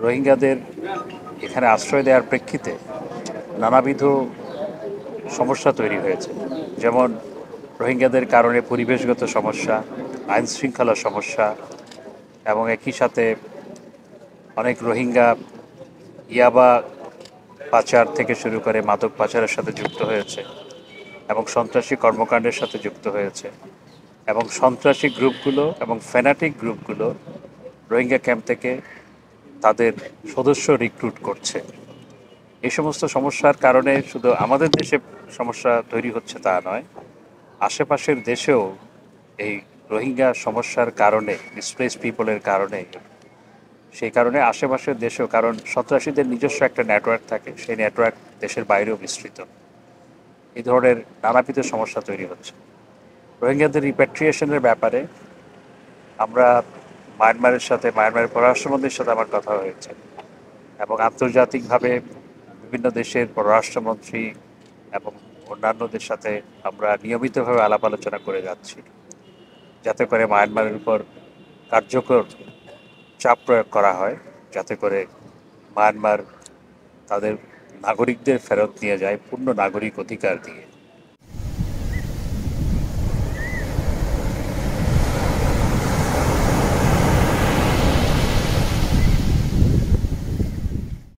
রোহিঙ্গাদের এখানে আশ্রয় দেওয়ার প্রেক্ষিতে নানাবিধ সমস্যা তৈরি হয়েছে। যেমন রোহিঙ্গাদের কারণে পরিবেশগত সমস্যা, আইন শৃঙ্খলা সমস্যা, এবং একই সাথে অনেক রোহিঙ্গা ইয়াবা পাচার থেকে শুরু করে মাদক পাচারের সাথে যুক্ত হয়েছে এবং সন্ত্রাসী কর্মকাণ্ডের সাথে যুক্ত হয়েছে, এবং সন্ত্রাসী গ্রুপগুলো এবং ফ্যানাটিক গ্রুপগুলো রোহিঙ্গা ক্যাম্প থেকে তাদের সদস্য রিক্রুট করছে। এই সমস্ত সমস্যার কারণে শুধু আমাদের দেশে সমস্যা তৈরি হচ্ছে তা নয়, আশেপাশের দেশেও এই রোহিঙ্গা সমস্যার কারণে, ডিসপ্লেস পিপলের কারণে, সেই কারণে আশেপাশের দেশেও, কারণ সন্ত্রাসীদের নিজস্ব একটা নেটওয়ার্ক থাকে, সেই নেটওয়ার্ক দেশের বাইরেও বিস্তৃত, এই ধরনের নানাবিধ সমস্যা তৈরি হচ্ছে। রোহিঙ্গাদের রিপ্যাট্রিয়েশনের ব্যাপারে আমরা মায়ানমারের পররাষ্ট্রমন্ত্রীর সাথে আমার কথা হয়েছে, এবং আন্তর্জাতিকভাবে বিভিন্ন দেশের পররাষ্ট্রমন্ত্রী এবং অন্যান্যদের সাথে আমরা নিয়মিতভাবে আলাপ আলোচনা করে যাচ্ছি, যাতে করে মায়ানমারের উপর কার্যকর চাপ প্রয়োগ করা হয়, যাতে করে মায়ানমার তাদের নাগরিকদের ফেরত নিয়ে যায় পূর্ণ নাগরিক অধিকার দিয়ে।